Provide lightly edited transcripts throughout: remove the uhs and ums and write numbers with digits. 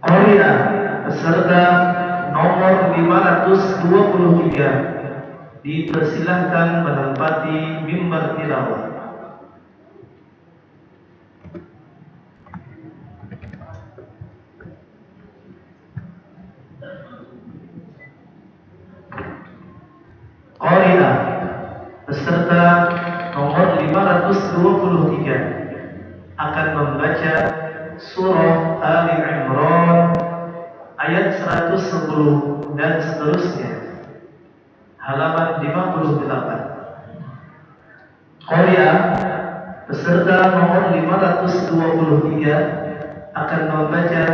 Qaria peserta nomor 523 dipersilahkan menempati mimbar tilawah. Qaria peserta nomor 523 akan membaca surah Ali Imran ayat 110 dan seterusnya, halaman 58. Qaria peserta nomor 523 akan membaca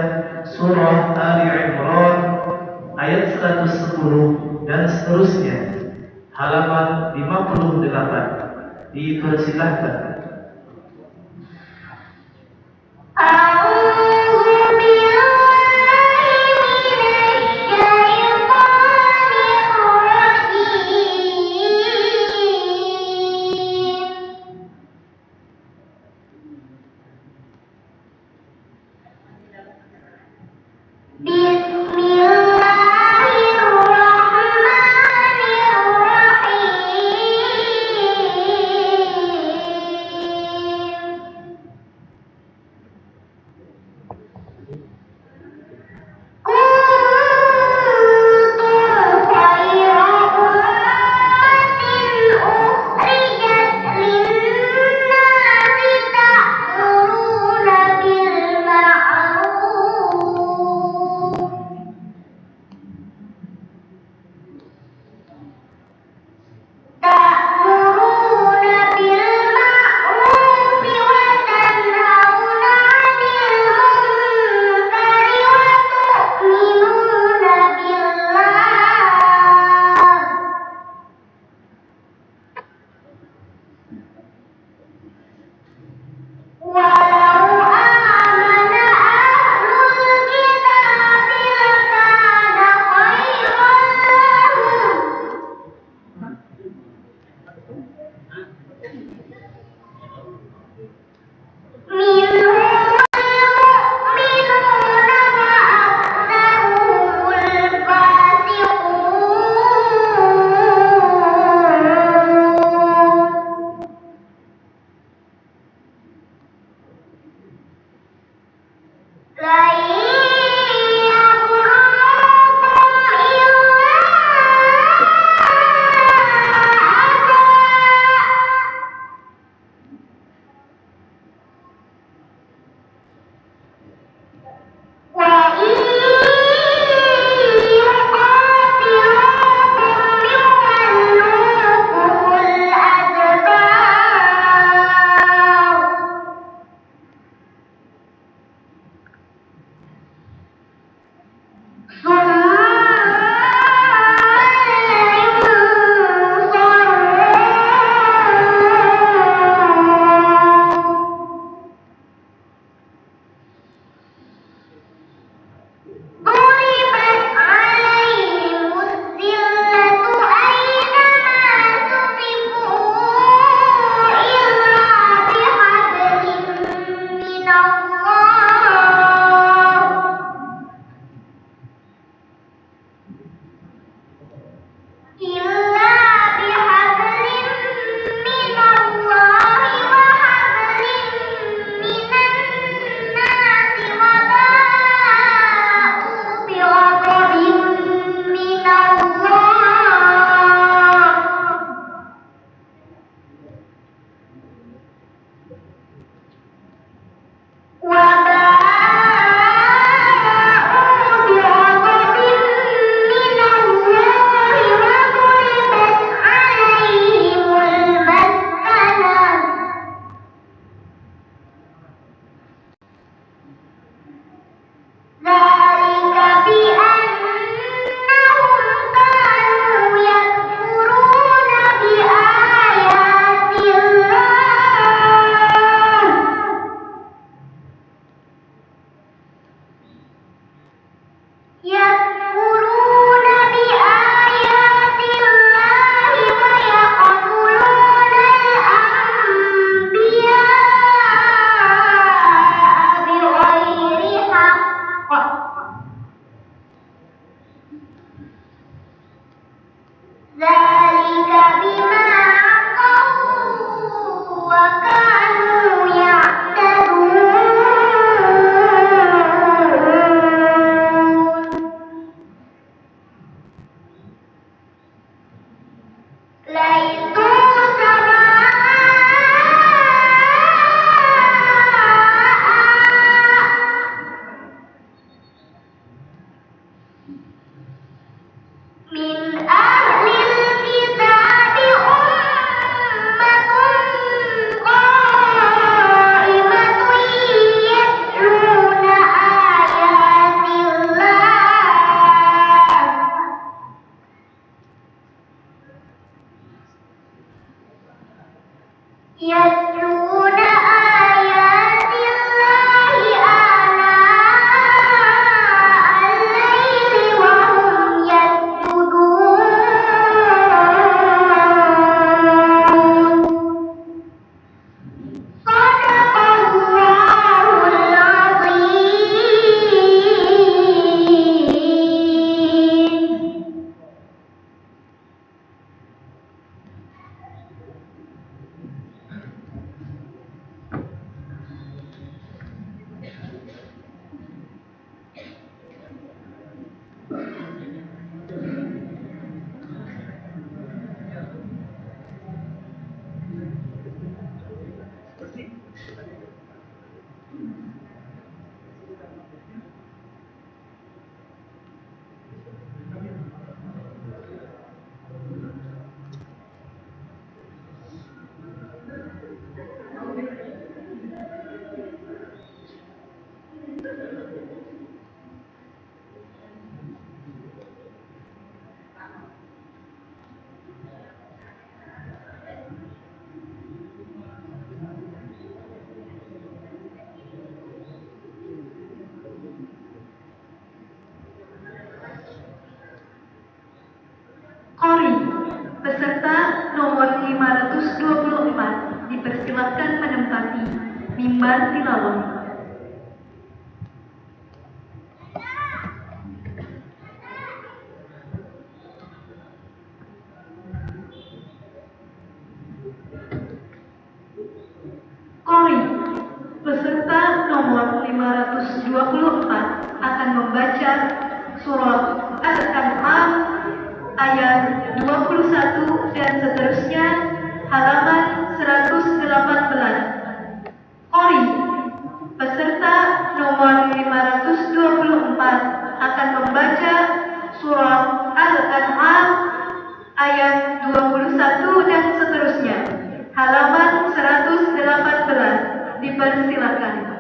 surah Ali Imran ayat 110 dan seterusnya, halaman 58. Dipersilahkan. 124 dipersilakan menempati mimbar tilawah. Qori, peserta nomor 524 akan membaca surat Al-An'am ayat 21 dan seterusnya, halaman 118. Qori, peserta nomor 524 akan membaca surat Al-An'am ayat 21 dan seterusnya, halaman 118. Dipersilakan.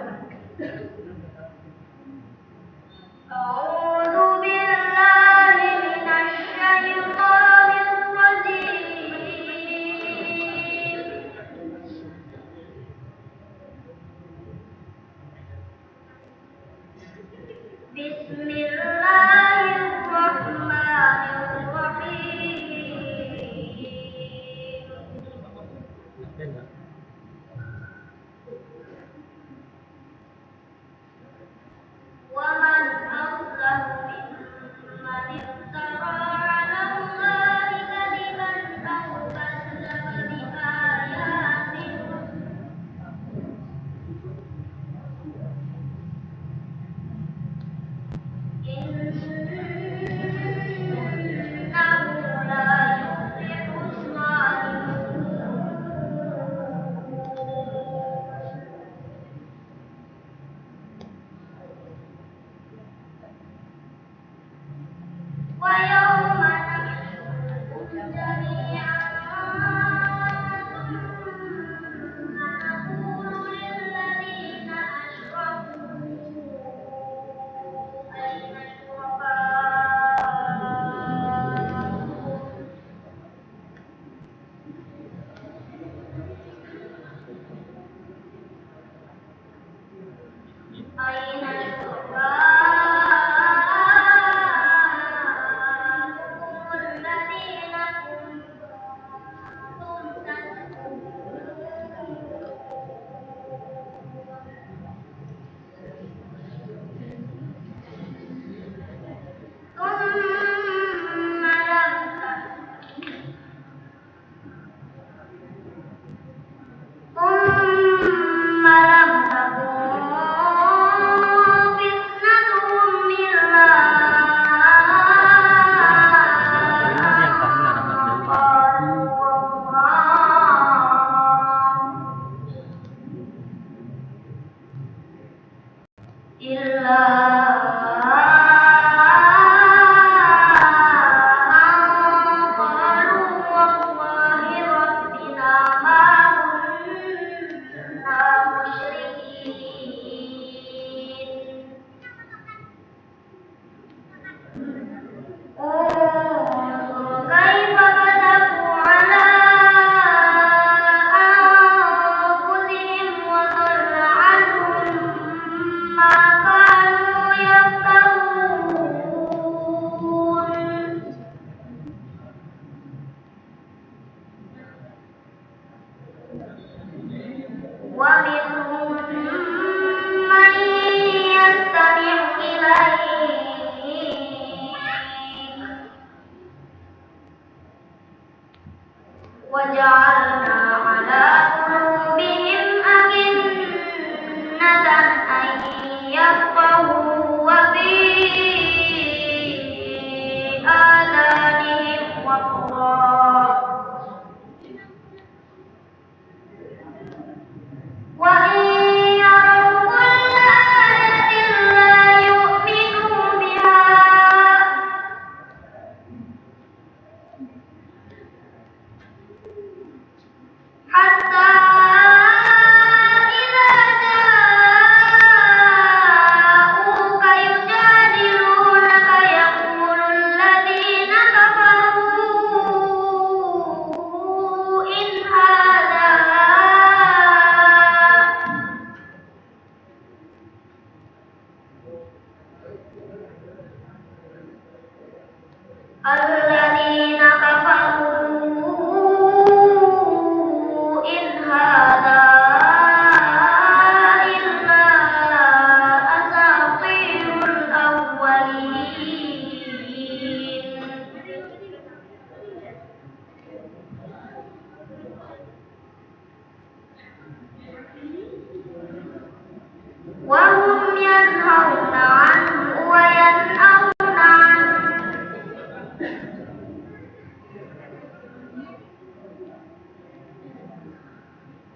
ينهون عنه وينأون عنه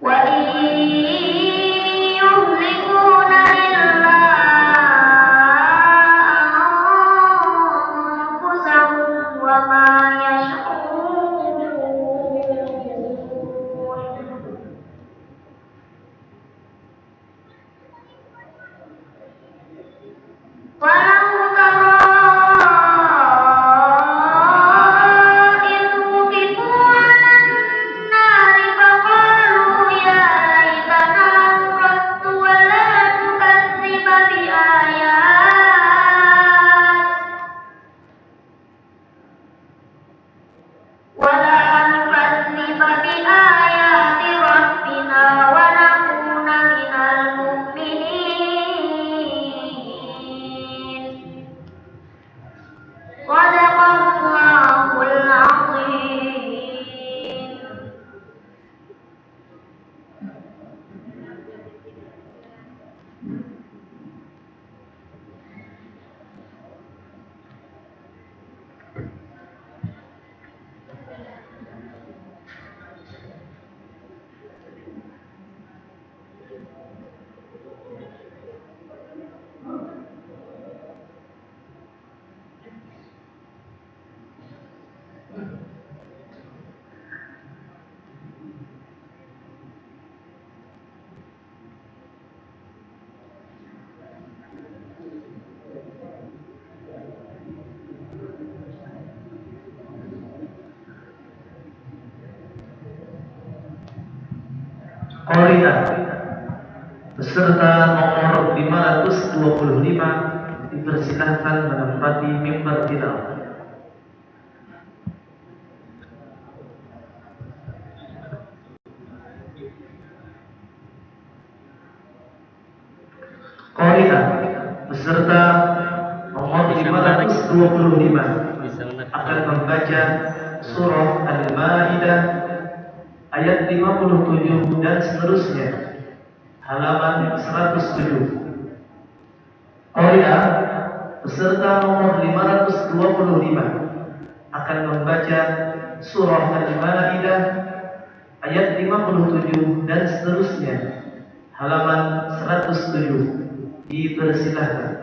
وإن يهلكون إلا أنفسهم وما يشعرون ولو ترى إذ وقفوا على النار فقالوا يا ليتنا نرد ولا نكذب بآيات ربنا ونكون من المؤمنين صدق الله العظيم. Qari'ah peserta nomor 525 dipersilahkan menempati mimbar tilawah. Qari'ah peserta nomor 525 akan membaca surah Al-Maidah ayat 57 dan seterusnya, halaman 107. Qari'ah peserta nomor 525 akan membaca surah Al-Maidah ayat 57 dan seterusnya, halaman 107. Dipersilahkan.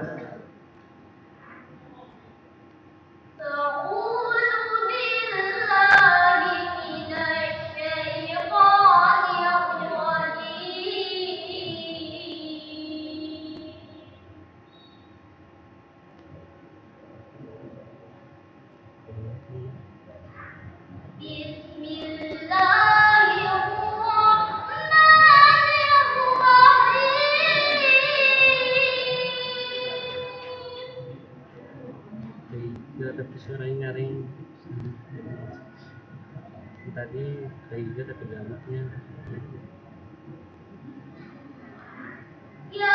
Tapi suaranya nyaring tadi kayaknya tapi dalamnya Ya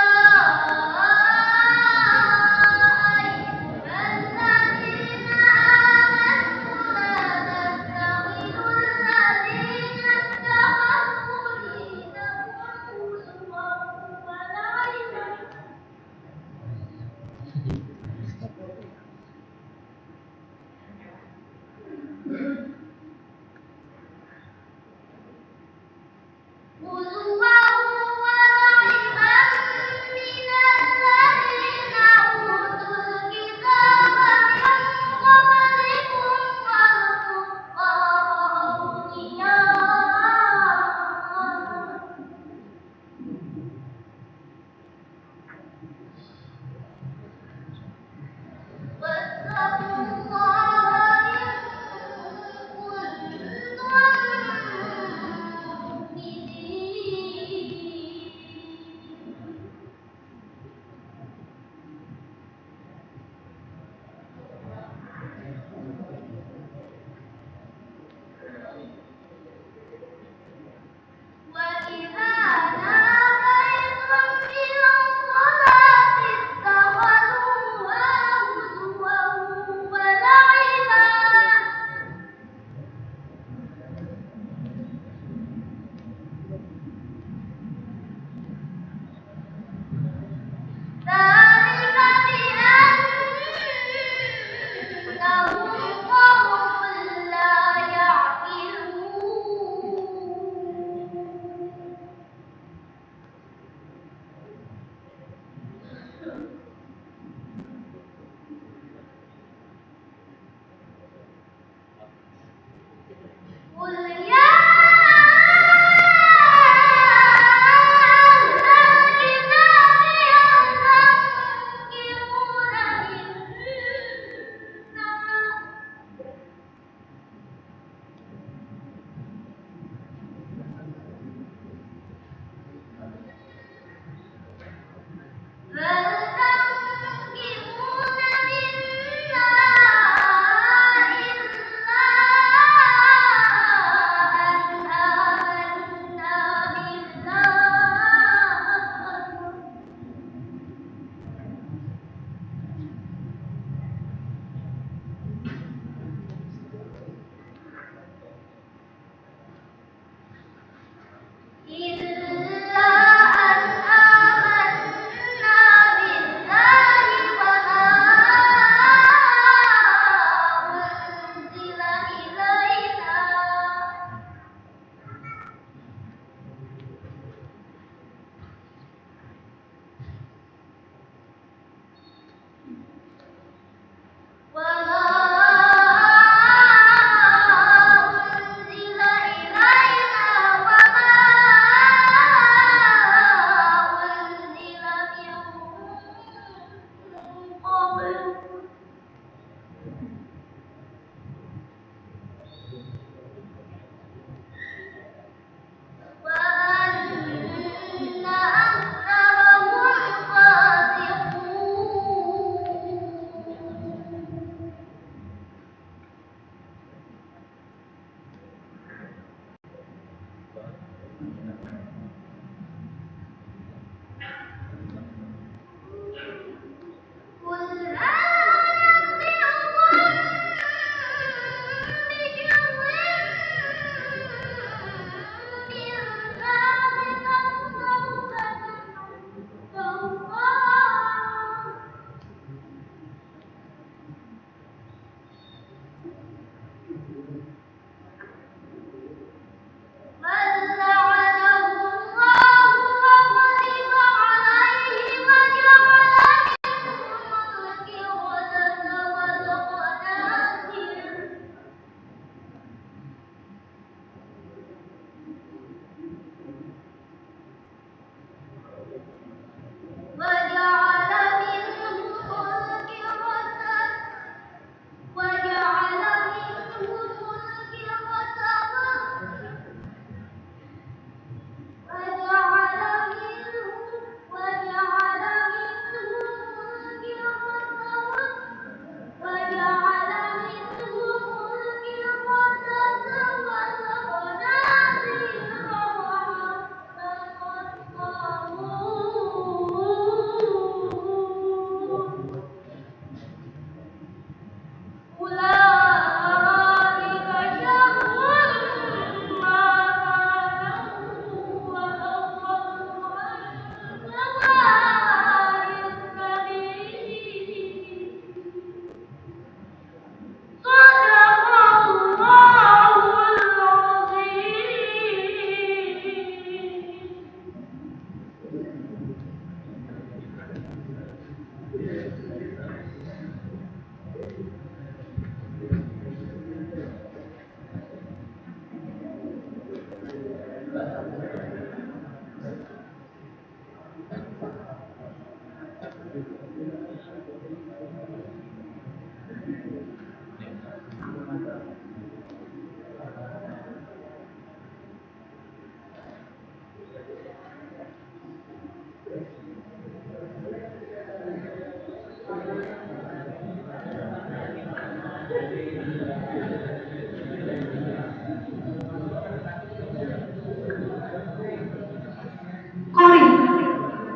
Kori,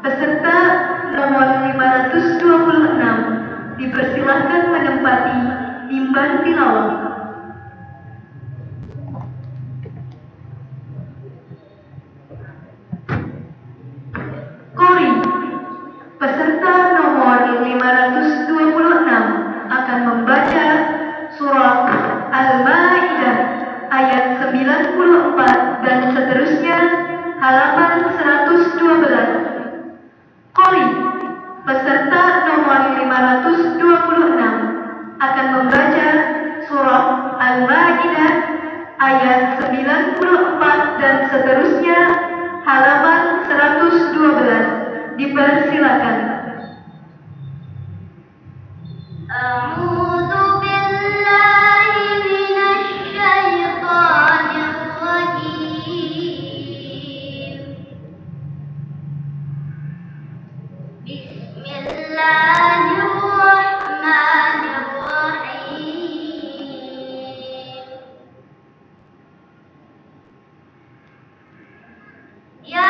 peserta nomor 526, dipersilahkan menempati mimbar tilawah. Kori, peserta nomor 526 akan membaca surah Al-Maidah ayat 94 dan seterusnya halaman 112. Kori, peserta nomor 526 akan membaca surah Al-Maidah ayat 94 dan seterusnya halaman 112. Dipersilakan. A'udzu billahi minasy syaithanir rajim. Bismillahirrahmanirrahim. Ya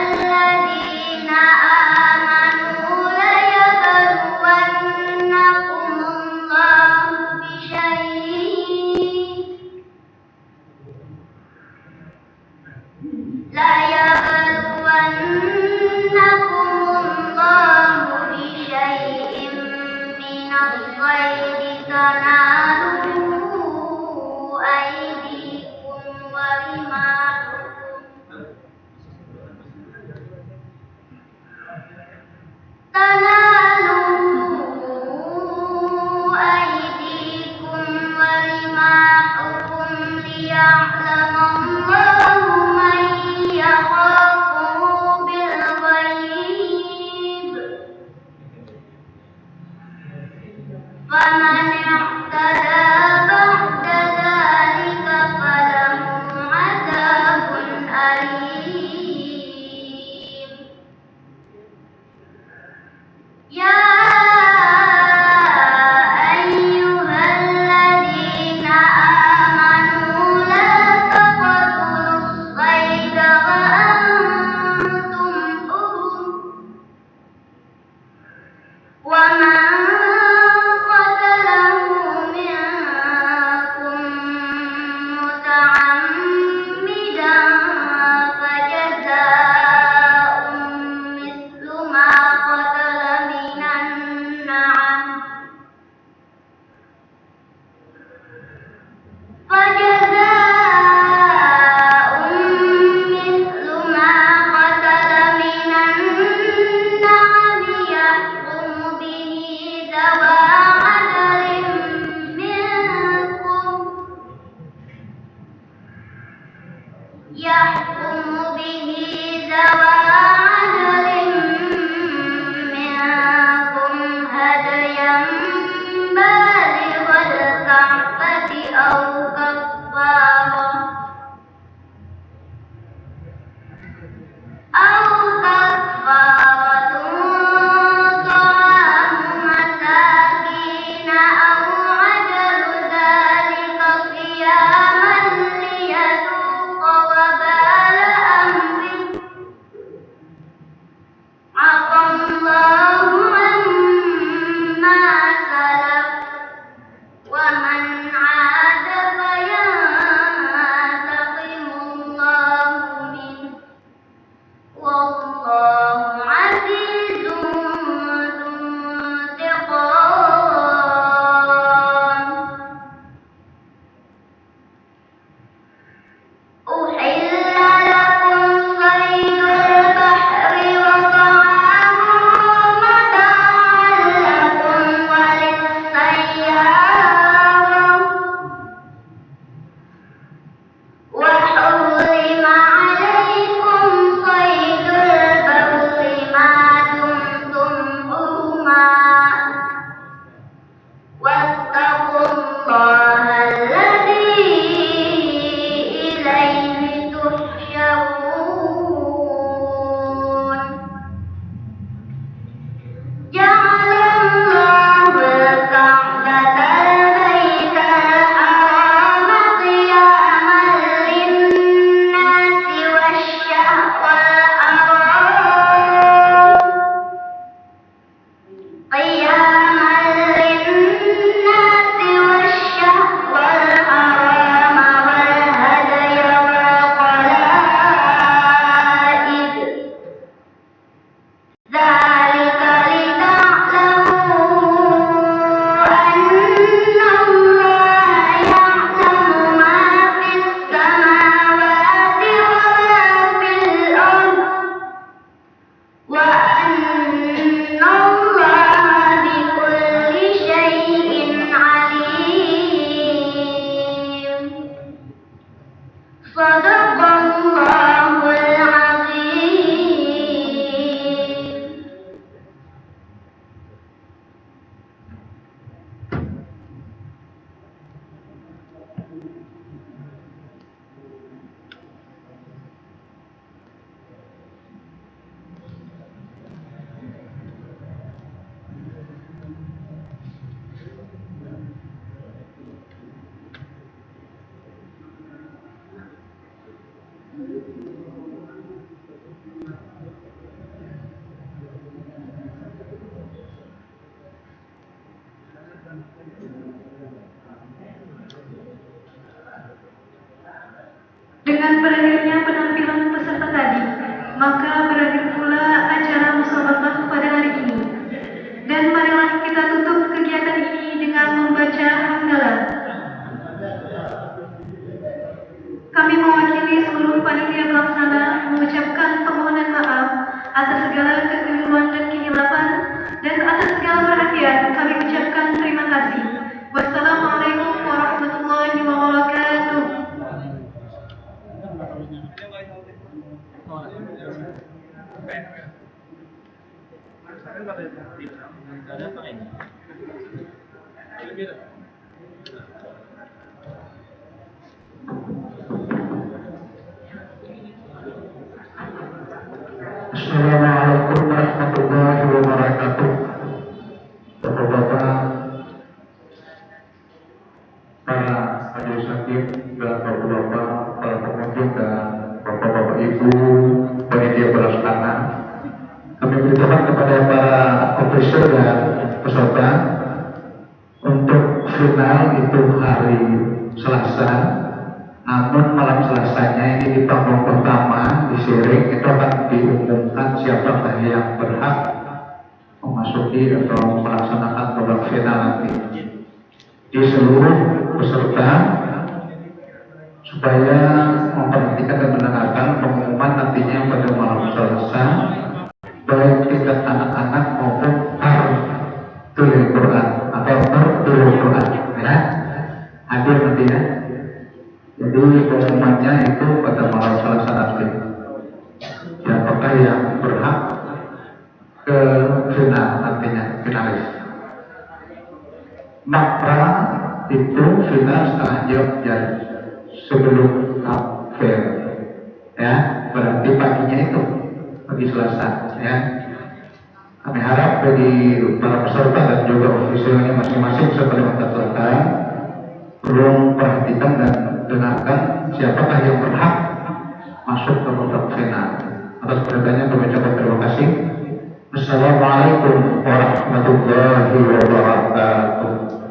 ayyuhalladzina amanu la yabluwannakumullahu bisyai'in Dengan berakhirnya penampilan peserta tadi, maka berakhir pula acara musabaqah pada hari ini. Dan marilah kita tutup kegiatan ini dengan membaca hamdalah. Kami mewakili seluruh panitia pelaksana mengucapkan permohonan maaf atas segala kekeliruan dan kehilapan, dan atas segala perhatian kami ucapkan terima kasih. Wassalamualaikum warahmatullahi wabarakatuh. Assalamualaikum warahmatullahi wabarakatuh. Bapak-bapak, para majelis hakim dan bapak-bapak, para pengunjung dan bapak-bapak ibu panitia pelaksana, kami beritahu kepada para official dan peserta untuk final itu hari Selasa. Namun malam Selasanya ini di panggung pertama di sharing itu akan diumumkan siapakah yang berhak memasuki atau melaksanakan babak final nanti di seluruh peserta, supaya memperhatikan dan mendengarkan pengumuman nantinya pada malam Selasa, baik tingkat anak-anak maupun tartil Quran atau tartil Quran ya, hadir nanti ya. Jadi pengumumannya itu pada malam Selasa nanti. Siapakah yang berhak ke final nantinya, finalis. Maka itu final setengah jam sebelum fair ya, berarti paginya itu pagi Selasa ya. Kami harap bagi para peserta dan juga ofisialnya masing-masing serta peserta belum perhatikan dan dengarkan siapakah yang berhak masuk ke babak final. Atas perhatiannya kami ucapkan terima kasih. Assalamualaikum warahmatullahi wabarakatuh.